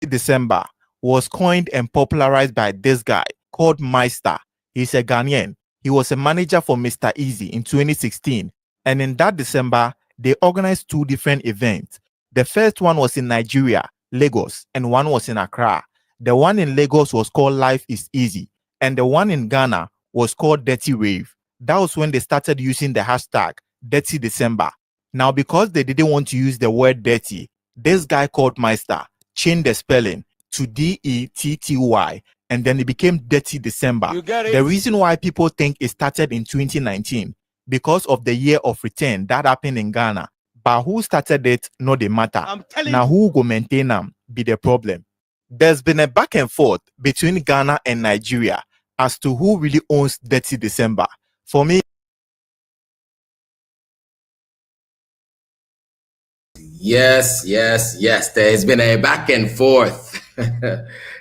December was coined and popularized by this guy called Meister. He's a Ghanaian. He was a manager for Mr. Easy in 2016. And in that December, they organized two different events. The first one was in Nigeria, Lagos, and one was in Accra. The one in Lagos was called Life is Easy, and the one in Ghana was called Detty Rave. That was when they started using the hashtag Detty December. Now, because they didn't want to use the word dirty, this guy called Meister changed the spelling to Detty, and then it became Detty December. You get it? The reason why people think it started in 2019 because of the year of return that happened in Ghana. But who started it, no the matter. I'm telling Now you. who go maintain them be the problem. There's been a back and forth between Ghana and Nigeria as to who really owns Detty December. For me, Yes. There's been a back and forth.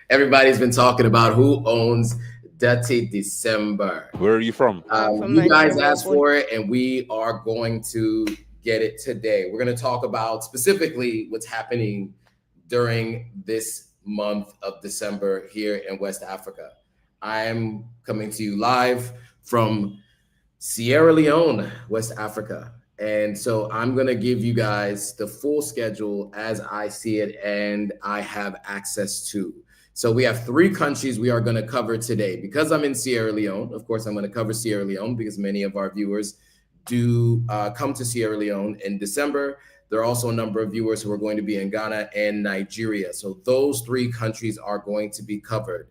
Everybody's been talking about who owns Detty December. Where are you from? From You guys Nigeria, asked for it, and we are going to get it today. We're going to talk about specifically what's happening during this month of December here in West Africa. I'm coming to you live from Sierra Leone, West Africa. And so I'm going to give you guys the full schedule as I see it and I have access to. So we have 3 countries we are going to cover today. Because I'm in Sierra Leone, of course, I'm going to cover Sierra Leone because many of our viewers do come to Sierra Leone in December. There are also a number of viewers who are going to be in Ghana and Nigeria. So those 3 countries are going to be covered.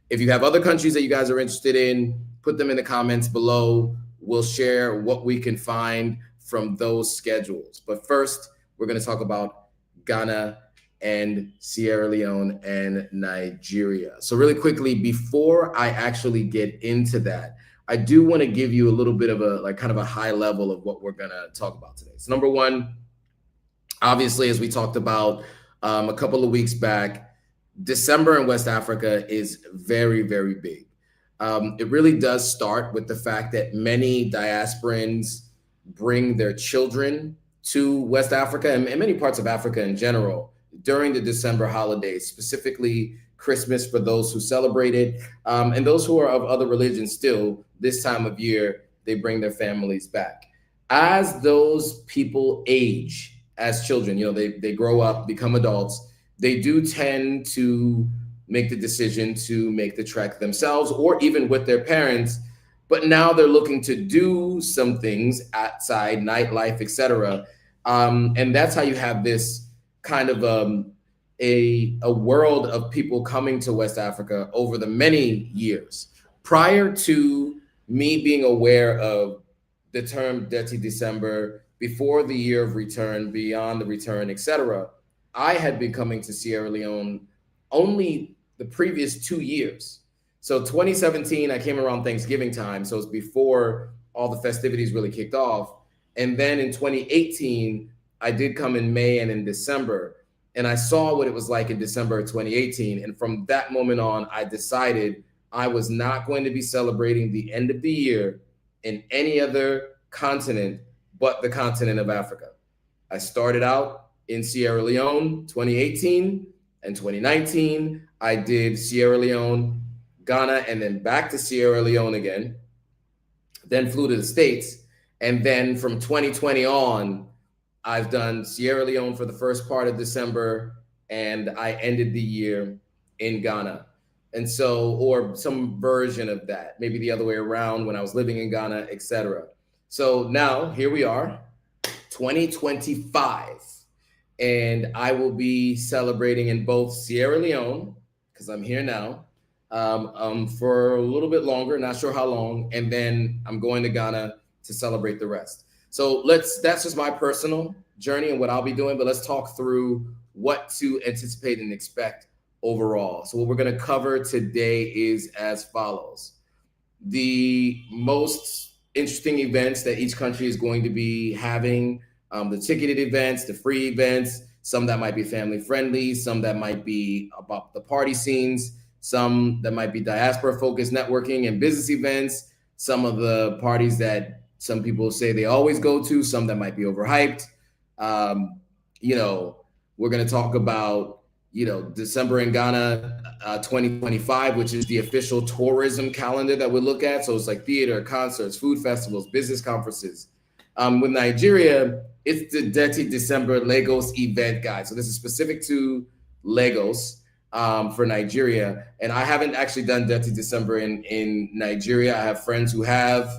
If you have other countries that you guys are interested in, put them in the comments below. We'll share what we can find from those schedules. But first, we're going to talk about Ghana and Sierra Leone and Nigeria. So really quickly, before I actually get into that, I do want to give you a little bit of a kind of a high level of what we're going to talk about today. So number one, obviously, as we talked about a couple of weeks back, December in West Africa is very, very big. It really does start with the fact that many diasporans bring their children to West Africa and many parts of Africa in general during the December holidays, specifically Christmas for those who celebrate it, and those who are of other religions still, this time of year, they bring their families back. As those people age as children, they grow up, become adults, they do tend to make the decision to make the trek themselves or even with their parents. But now they're looking to do some things outside, nightlife, etc. And that's how you have this kind of a world of people coming to West Africa over the many years. Prior to me being aware of the term Detty December, before the year of return, beyond the return, etc., I had been coming to Sierra Leone only the previous 2 years. So 2017, I came around Thanksgiving time. So it's before all the festivities really kicked off. And then in 2018, I did come in May and in December. And I saw what it was like in December of 2018. And from that moment on, I decided I was not going to be celebrating the end of the year in any other continent but the continent of Africa. I started out in Sierra Leone 2018 and 2019. I did Sierra Leone, Ghana, and then back to Sierra Leone again, then flew to the States. And then from 2020 on, I've done Sierra Leone for the first part of December, and I ended the year in Ghana. And so, or some version of that, maybe the other way around when I was living in Ghana, etc. So now here we are, 2025, and I will be celebrating in both Sierra Leone, because I'm here now, for a little bit longer, not sure how long, and then I'm going to Ghana to celebrate the rest. So that's just my personal journey and what I'll be doing, but let's talk through what to anticipate and expect overall. So what we're going to cover today is as follows. The most interesting events that each country is going to be having, the ticketed events, the free events, some that might be family friendly, some that might be about the party scenes, some that might be diaspora focused networking and business events, some of the parties that some people say they always go to, some that might be overhyped. We're going to talk about, December in Ghana 2025, which is the official tourism calendar that we look at. So it's like theater, concerts, food festivals, business conferences. With Nigeria, it's the Detty December Lagos event guide. So this is specific to Lagos for Nigeria. And I haven't actually done Detty December in Nigeria. I have friends who have.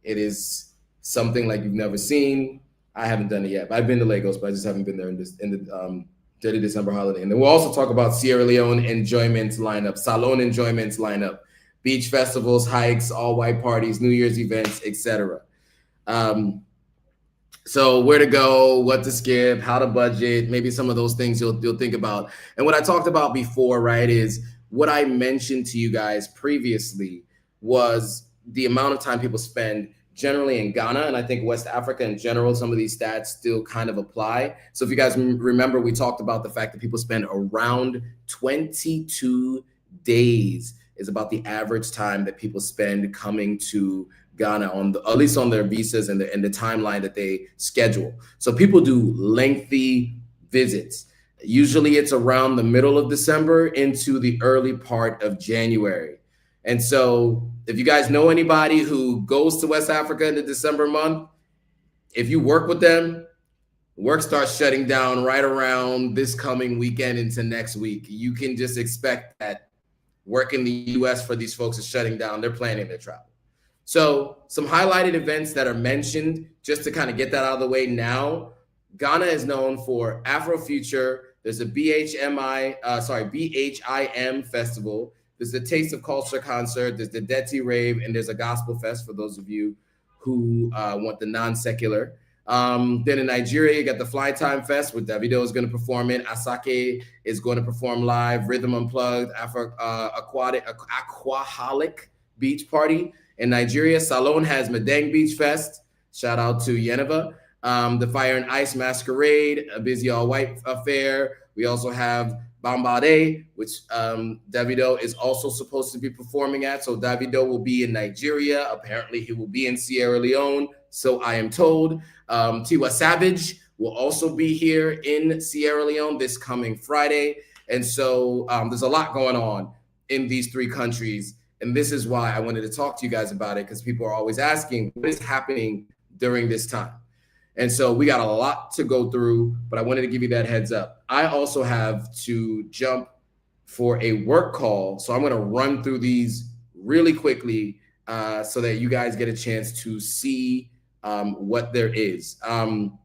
It is something like you've never seen. I haven't done it yet, but I've been to Lagos, but I just haven't been there in the Detty December holiday. And then we'll also talk about Sierra Leone enjoyment lineup, Salone enjoyment lineup, beach festivals, hikes, all white parties, New Year's events, etc. So where to go, what to skip, how to budget, maybe some of those things you'll think about. And what I talked about before, right, is what I mentioned to you guys previously was the amount of time people spend generally in Ghana, and I think West Africa in general, some of these stats still kind of apply. So if you guys remember, we talked about the fact that people spend around 22 days is about the average time that people spend coming to Ghana at least on their visas and the timeline that they schedule. So people do lengthy visits. Usually it's around the middle of December into the early part of January. And so if you guys know anybody who goes to West Africa in the December month, if you work with them, work starts shutting down right around this coming weekend into next week. You can just expect that work in the US for these folks is shutting down. They're planning their travel. So some highlighted events that are mentioned, just to kind of get that out of the way now. Ghana is known for AfroFuture. There's a BHIM festival. There's the Taste of Culture concert. There's the Detty Rave, and there's a gospel fest for those of you who want the non-secular. Then in Nigeria, you got the Flytime Fest, where Davido is going to perform in. Asake is going to perform live. Rhythm Unplugged, Aquaholic Beach Party. In Nigeria, Salone has Medang Beach Fest. Shout out to Yeneva. The Fire and Ice Masquerade, a busy all-white affair. We also have Bambade, which Davido is also supposed to be performing at. So Davido will be in Nigeria. Apparently, he will be in Sierra Leone, so I am told. Tiwa Savage will also be here in Sierra Leone this coming Friday. And so there's a lot going on in these three countries. And this is why I wanted to talk to you guys about it, because people are always asking what is happening during this time. And so we got a lot to go through, but I wanted to give you that heads up. I also have to jump for a work call. So I'm going to run through these really quickly so that you guys get a chance to see what there is. I'm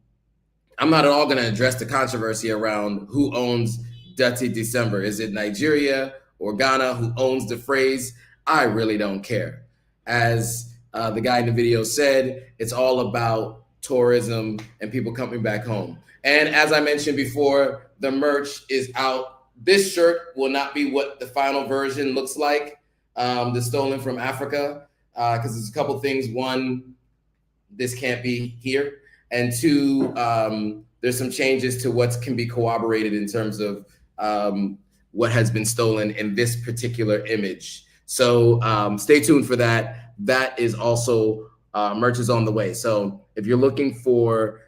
not at all going to address the controversy around who owns Detty December. Is it Nigeria or Ghana who owns the phrase? I really don't care. As the guy in the video said, it's all about tourism and people coming back home. And as I mentioned before, the merch is out. This shirt will not be what the final version looks like, the stolen from Africa, because there's a couple things. One, this can't be here. And two, there's some changes to what can be corroborated in terms of what has been stolen in this particular image. So stay tuned for that. That is also merch is on the way. So if you're looking for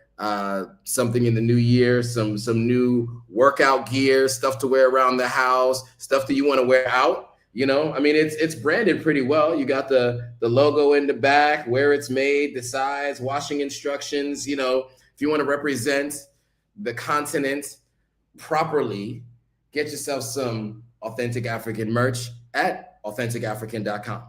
something in the new year, some new workout gear, stuff to wear around the house, stuff that you want to wear out, I mean, it's branded pretty well. You got the logo in the back, where it's made, the size, washing instructions. If you want to represent the continent properly, get yourself some authentic African merch at authenticafrican.com.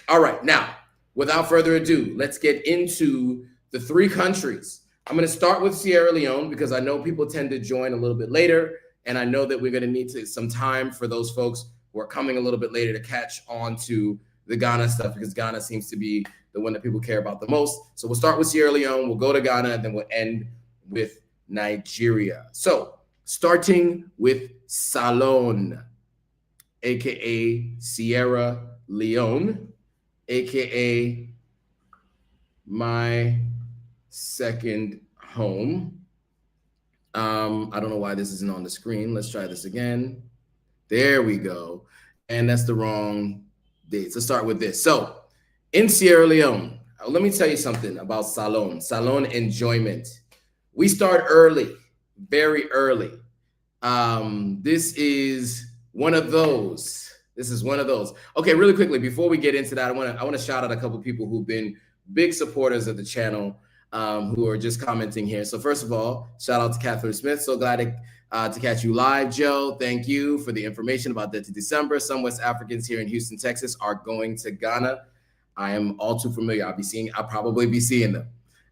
All right, now, without further ado, let's get into the three countries. I'm going to start with Sierra Leone because I know people tend to join a little bit later, and I know that we're going to need some time for those folks who are coming a little bit later to catch on to the Ghana stuff, because Ghana seems to be the one that people care about the most. So we'll start with Sierra Leone, we'll go to Ghana, and then we'll end with Nigeria. So starting with Salone, aka Sierra Leone, aka my second home. I don't know why this isn't on the screen. Let's try this again. There we go. And that's the wrong dates. Let's start with this. So in Sierra Leone, let me tell you something about Salone enjoyment. We start early, very early. This is one of those. Okay, really quickly before we get into that, I want to shout out a couple people who've been big supporters of the channel, who are just commenting here. So first of all, shout out to Catherine Smith. So glad to catch you live, Joe. Thank you for the information about Detty December. Some West Africans here in Houston, Texas, are going to Ghana. I am all too familiar. I'll probably be seeing them.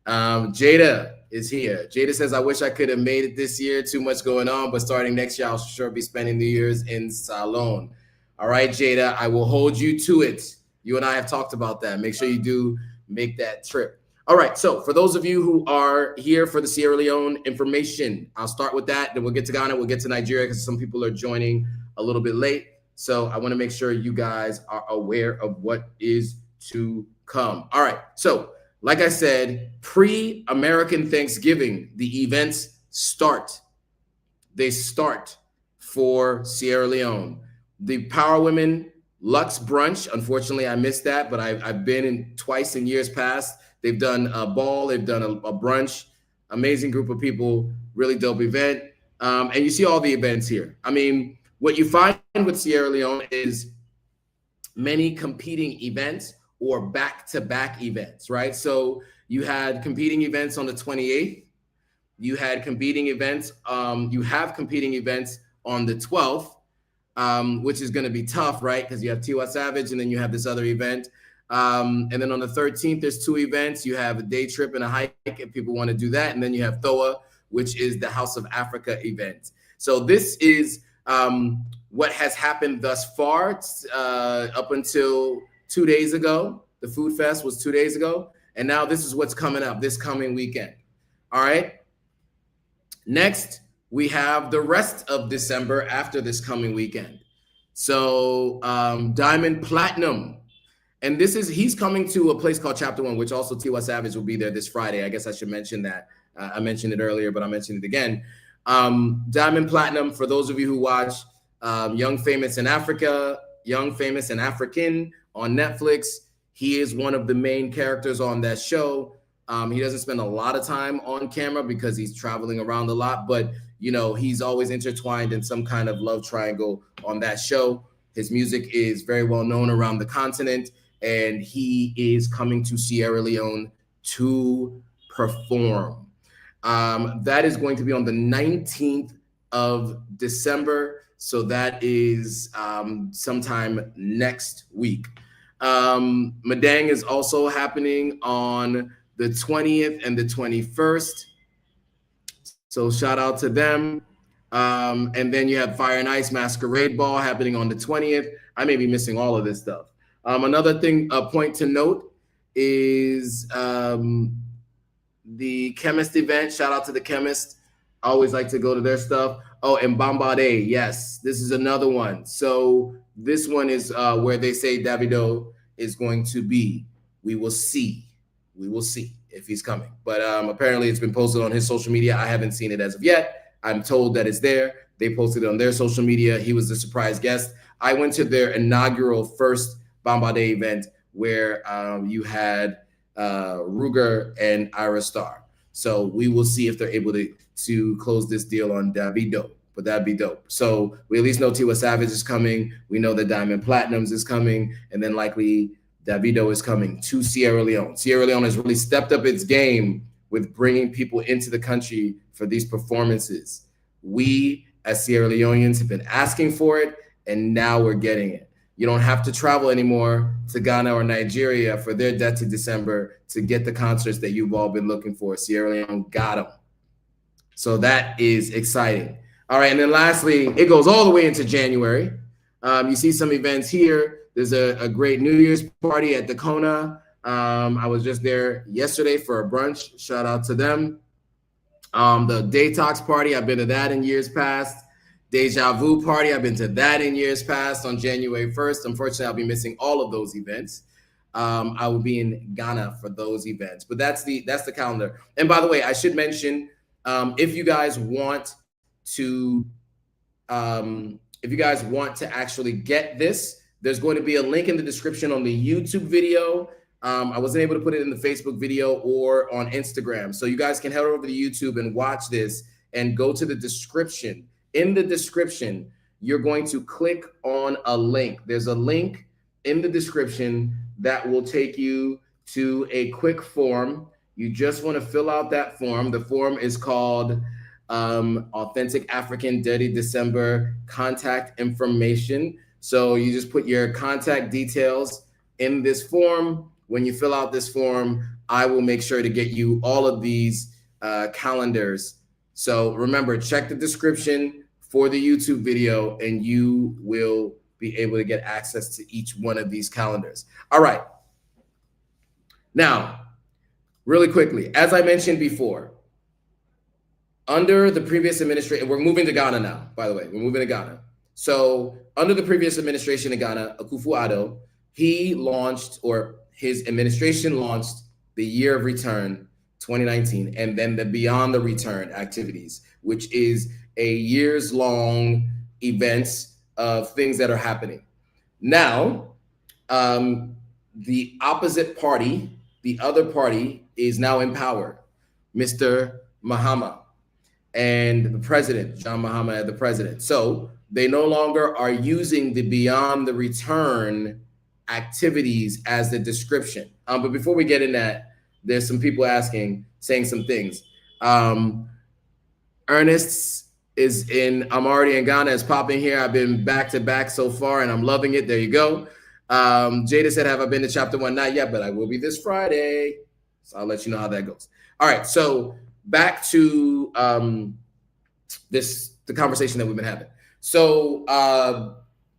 Jada is here. Jada says, I wish I could have made it this year. Too much going on, but starting next year, I'll sure be spending New Year's in Salone. All right, Jada, I will hold you to it. You and I have talked about that. Make sure you do make that trip. All right, so for those of you who are here for the Sierra Leone information, I'll start with that. Then we'll get to Ghana, we'll get to Nigeria, because some people are joining a little bit late. So I want to make sure you guys are aware of what is to come. All right, so like I said, pre-American Thanksgiving, the events start. They start for Sierra Leone. The Power Women Lux Brunch, unfortunately, I missed that, but I've been in twice in years past. They've done a ball, they've done a brunch, amazing group of people, really dope event. And you see all the events here. I mean, what you find with Sierra Leone is many competing events or back-to-back events, right? So you had competing events on the 28th. You had competing events. You have competing events on the 12th, which is going to be tough, right? Because you have Tiwa Savage, and then you have this other event. And then on the 13th, there's two events. You have a day trip and a hike if people want to do that. And then you have THOA, which is the House of Africa event. So this is what has happened thus far up until 2 days ago. The Food Fest was 2 days ago. And now this is what's coming up this coming weekend. All right. Next, we have the rest of December after this coming weekend. So Diamond Platinum. And he's coming to a place called Chapter One, which also Tiwa Savage will be there this Friday. I guess I should mention that. I mentioned it earlier, but I'll mention it again. Diamond Platinum, for those of you who watch Young, Famous, and Africa, Young, Famous, and African on Netflix, he is one of the main characters on that show. He doesn't spend a lot of time on camera because he's traveling around a lot, but you know, he's always intertwined in some kind of love triangle on that show. His music is very well known around the continent, and he is coming to Sierra Leone to perform. That is going to be on the 19th of December. So that is sometime next week. Madang is also happening on the 20th and the 21st. So shout out to them. And then you have Fire and Ice Masquerade Ball happening on the 20th. I may be missing all of this stuff. Another thing, a point to note is the Chemist event. Shout out to the Chemist. I always like to go to their stuff. Oh, and Bombade. Yes, this is another one. So this one is where they say Davido is going to be. We will see. We will see if he's coming. But apparently it's been posted on his social media. I haven't seen it as of yet. I'm told that it's there. They posted it on their social media. He was the surprise guest. I went to their inaugural first Bombade event where you had Ruger and Ira Star. So we will see if they're able to close this deal on Davido, but that'd be dope. So we at least know Tiwa Savage is coming. We know that Diamond Platinums is coming, and then likely Davido is coming to Sierra Leone. Sierra Leone has really stepped up its game with bringing people into the country for these performances. We as Sierra Leoneans have been asking for it, and now we're getting it. You don't have to travel anymore to Ghana or Nigeria for their Detty December to get the concerts that you've all been looking for. Sierra Leone got them. So that is exciting. All right, and then lastly, it goes all the way into January. You see some events here. There's a great New Year's party at Dakona. I was just there yesterday for a brunch. Shout out to them. The Daytox party, I've been to that in years past. Deja Vu party, I've been to that in years past on January 1st. Unfortunately, I'll be missing all of those events. I will be in Ghana for those events, but that's the calendar. And by the way, I should mention, if you guys want to actually get this, there's going to be a link in the description on the YouTube video. I wasn't able to put it in the Facebook video or on Instagram. So you guys can head over to YouTube and watch this and go to the description In the description, you're going to click on a link. There's a link in the description that will take you to a quick form. You just want to fill out that form. The form is called Authentic African Detty December Contact Information. So you just put your contact details in this form. When you fill out this form, I will make sure to get you all of these calendars. So remember, check the description for the YouTube video and you will be able to get access to each one of these calendars. All right. Now, really quickly, as I mentioned before, under the previous administration, we're moving to Ghana now, by the way, we're moving to Ghana. So under the previous administration in Ghana, Akufo-Addo, he launched, or his administration launched, the Year of Return 2019, and then the Beyond the Return activities, which is a years-long events of things that are happening. Now, the opposite party, the other party, is now in power, Mr. Mahama and the president, John Mahama, the president. So they no longer are using the Beyond the Return activities as the description. But before we get in that, there's some people saying some things. Ernest is in, I'm already in Ghana, is popping here. I've been back to back so far and I'm loving it. There you go. Jada said, have I been to chapter 1? Not yet, but I will be this Friday. So I'll let you know how that goes. All right, so back to the conversation that we've been having. So,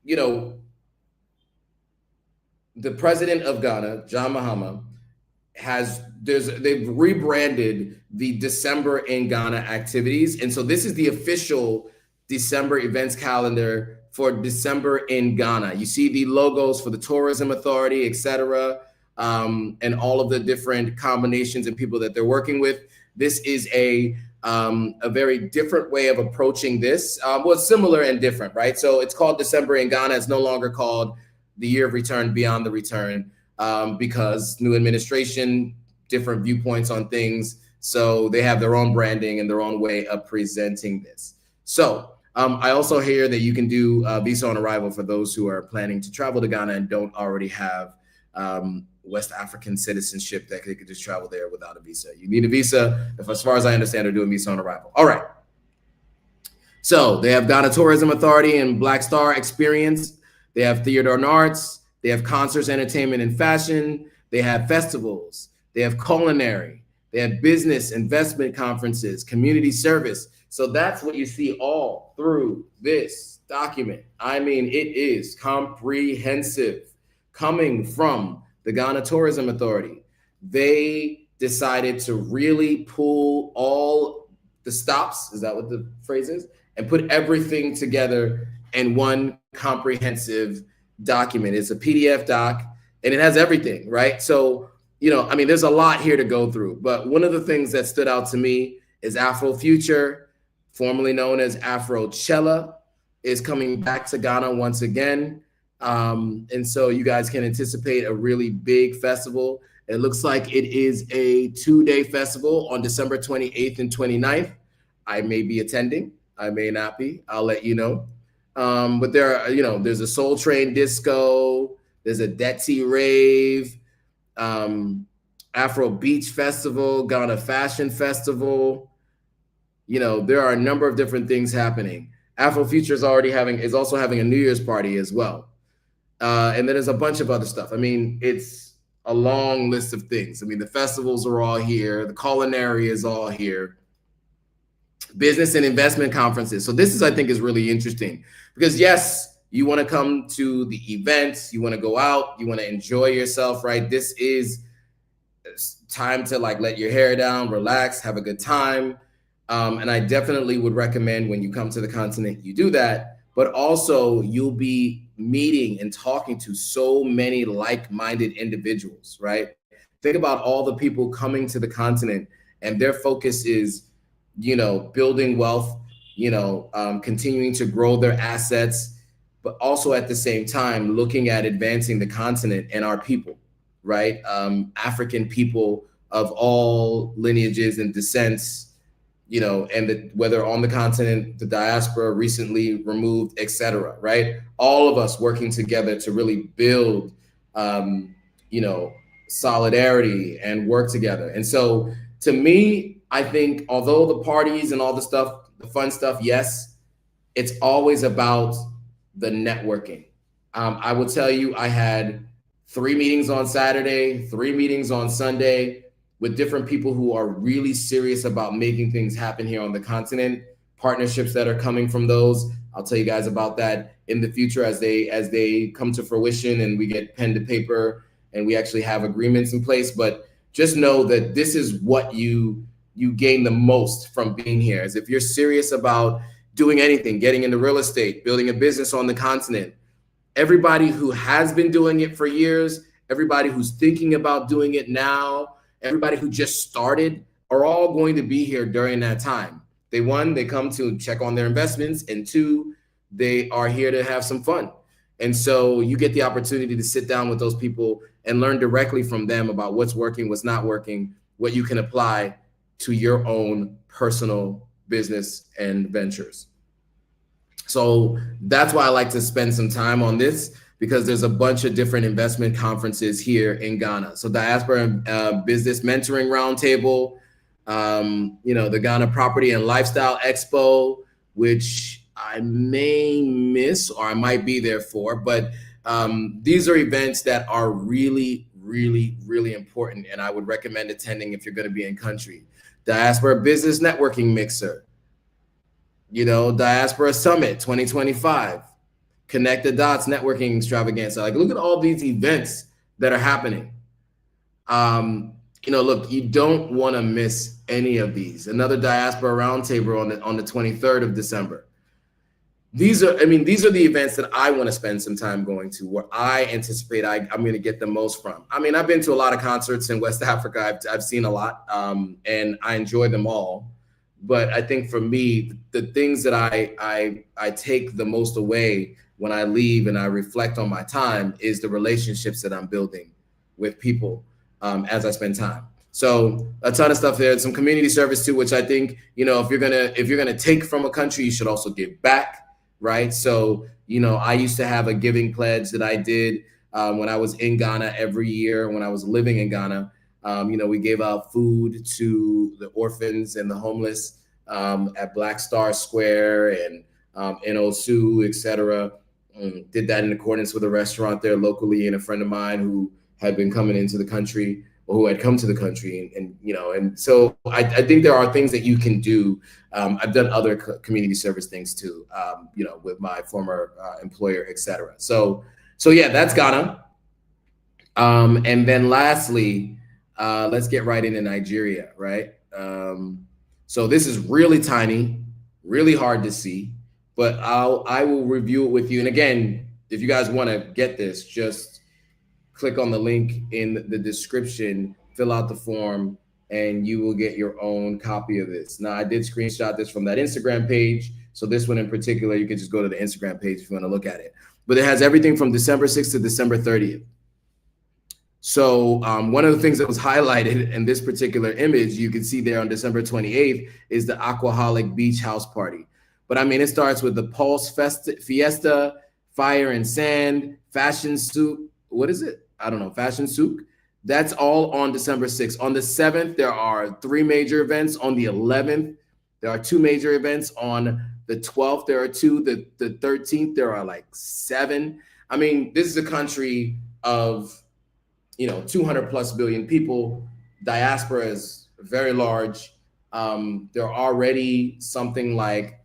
you know, the president of Ghana, John Mahama, they've rebranded the December in Ghana activities. And so this is the official December events calendar for December in Ghana. You see the logos for the Tourism Authority, et cetera, and all of the different combinations and people that they're working with. This is a very different way of approaching this. Well, it's similar and different, right? So it's called December in Ghana. It's no longer called the Year of Return, Beyond the Return, because new administration, different viewpoints on things. So they have their own branding and their own way of presenting this. So I also hear that you can do visa on arrival for those who are planning to travel to Ghana and don't already have West African citizenship, that they could just travel there without a visa. You need a visa, as far as I understand, they're doing visa on arrival. All right. So they have Ghana Tourism Authority and Black Star Experience. They have theater and arts. They have concerts, entertainment, and fashion. They have festivals. They have culinary. They have business, investment conferences, community service. So that's what you see all through this document. I mean, it is comprehensive. Coming from the Ghana Tourism Authority, they decided to really pull all the stops, is that what the phrase is? And put everything together in one comprehensive document. It's a PDF doc and it has everything, right? So, you know, I mean, there's a lot here to go through, but one of the things that stood out to me is AfroFuture, formerly known as Afrochella, is coming back to Ghana once again. And so you guys can anticipate a really big festival. It looks like it is a 2-day festival on December 28th and 29th. I may be attending, I may not be, I'll let you know. But there are, you know, there's a Soul Train disco, there's a Detty rave, Afro Beach Festival, Ghana Fashion Festival. You know, there are a number of different things happening. AfroFuture is also having a New Year's party as well. And then there's a bunch of other stuff. I mean, it's a long list of things. I mean, the festivals are all here. The culinary is all here. Business and investment conferences. So this is, I think, is really interesting because yes, you want to come to the events, you want to go out, you want to enjoy yourself, right? This is time to like let your hair down, relax, have a good time. And I definitely would recommend when you come to the continent, you do that, but also you'll be meeting and talking to so many like-minded individuals, right? Think about all the people coming to the continent and their focus is, you know, building wealth, you know, continuing to grow their assets, but also at the same time, looking at advancing the continent and our people, right? African people of all lineages and descents, you know, and whether on the continent, the diaspora, recently removed, etc. Right? All of us working together to really build, you know, solidarity and work together. And so, to me, I think although the parties and all the stuff, the fun stuff, yes, it's always about the networking. I will tell you, I had 3 meetings on Saturday, 3 meetings on Sunday with different people who are really serious about making things happen here on the continent. Partnerships that are coming from those. I'll tell you guys about that in the future as they come to fruition and we get pen to paper and we actually have agreements in place. But just know that this is what you gain the most from being here. Is if you're serious about doing anything, getting into real estate, building a business on the continent, everybody who has been doing it for years, everybody who's thinking about doing it now, everybody who just started are all going to be here during that time. They come to check on their investments, and 2, they are here to have some fun. And so you get the opportunity to sit down with those people and learn directly from them about what's working, what's not working, what you can apply to your own personal business and ventures. So that's why I like to spend some time on this, because there's a bunch of different investment conferences here in Ghana. So Diaspora Business Mentoring Roundtable, you know, the Ghana Property and Lifestyle Expo, which I may miss or I might be there for, but these are events that are really, really, really important, and I would recommend attending if you're going to be in country. Diaspora Business Networking Mixer, you know, Diaspora Summit 2025, Connect the Dots Networking Extravaganza. Like, look at all these events that are happening. You know, look, you don't want to miss any of these. Another Diaspora Roundtable on the 23rd of December. These are the events that I want to spend some time going to, where I anticipate I'm going to get the most from. I mean, I've been to a lot of concerts in West Africa. I've seen a lot, and I enjoy them all. But I think for me, the things that I take the most away when I leave and I reflect on my time is the relationships that I'm building with people as I spend time. So a ton of stuff there, some community service too, which I think, you know, if you're gonna take from a country, you should also give back, right? So, you know, I used to have a giving pledge that I did when I was in Ghana every year when I was living in Ghana. You know, we gave out food to the orphans and the homeless at Black Star Square and in Osu, etc. Did that in accordance with a restaurant there locally, and a friend of mine who had been coming into the country, or who had come to the country, and you know, and so I think there are things that you can do. I've done other community service things too, you know, with my former employer, etc. So yeah, that's Ghana. And then lastly, let's get right into Nigeria, right? So this is really tiny, really hard to see, but I will review it with you. And again, if you guys want to get this, just click on the link in the description, fill out the form, and you will get your own copy of this. Now, I did screenshot this from that Instagram page. So this one in particular, you can just go to the Instagram page if you want to look at it. But it has everything from December 6th to December 30th. So one of the things that was highlighted in this particular image, you can see there on December 28th, is the Aquaholic Beach House Party. But I mean, it starts with the Pulse Fiesta, Fire and Sand, Fashion Souk. What is it? I don't know. Fashion Souk. That's all on December 6th. On the 7th, there are 3 major events. On the 11th, there are 2 major events. On the 12th, there are 2. The 13th, there are like 7. I mean, this is a country of, you know, 200 plus billion people. Diaspora is very large. There are already something like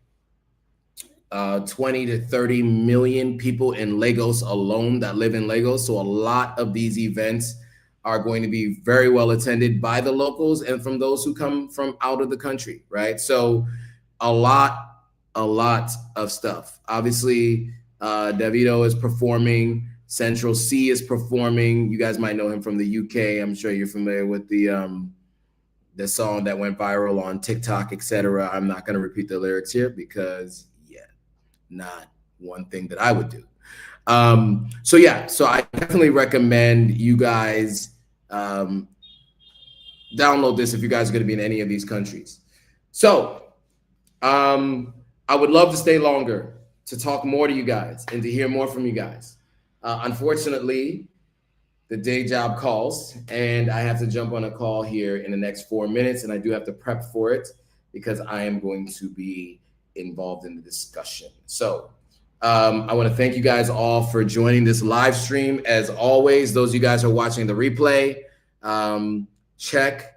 20 to 30 million people in Lagos alone that live in Lagos. So a lot of these events are going to be very well attended by the locals and from those who come from out of the country, right? So a lot of stuff. Obviously, Davido is performing. Central C is performing. You guys might know him from the UK. I'm sure you're familiar with the song that went viral on TikTok, etc. I'm not going to repeat the lyrics here because, yeah, not one thing that I would do. So yeah, so I definitely recommend you guys download this if you guys are going to be in any of these countries. So I would love to stay longer to talk more to you guys and to hear more from you guys. Unfortunately, the day job calls, and I have to jump on a call here in the next 4 minutes, and I do have to prep for it because I am going to be involved in the discussion. So I want to thank you guys all for joining this live stream. As always, those of you guys who are watching the replay, check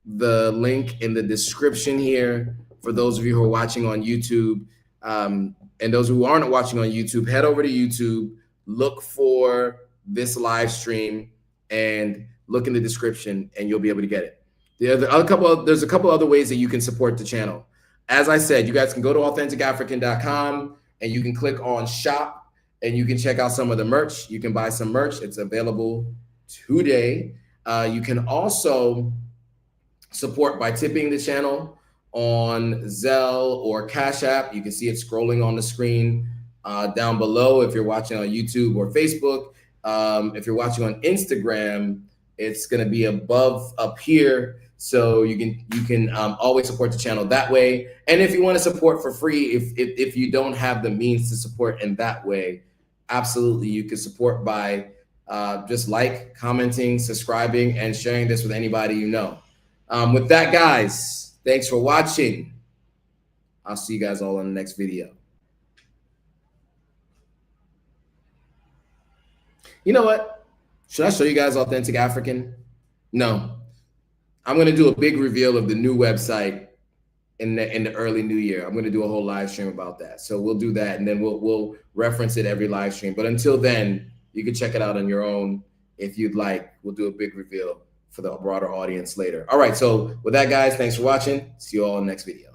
the link in the description here. For those of you who are watching on YouTube, and those who aren't watching on YouTube, head over to YouTube, look for this live stream and look in the description and you'll be able to get it. There's a couple other ways that you can support the channel. As I said, you guys can go to authenticafrican.com and you can click on shop and you can check out some of the merch. You can buy some merch. It's available today. You can also support by tipping the channel on Zelle or Cash App. You can see it scrolling on the screen down below if you're watching on YouTube or Facebook. If you're watching on Instagram, it's going to be above up here, so you can always support the channel that way. And if you want to support for free, if you don't have the means to support in that way, absolutely you can support by just commenting, subscribing, and sharing this with anybody you know. With that, guys, thanks for watching. I'll see you guys all in the next video. You know what? Should I show you guys Authentic African? No. I'm going to do a big reveal of the new website in the early new year. I'm going to do a whole live stream about that. So we'll do that, and then we'll reference it every live stream. But until then, you can check it out on your own if you'd like. We'll do a big reveal for the broader audience later. All right. So with that, guys, thanks for watching. See you all in the next video.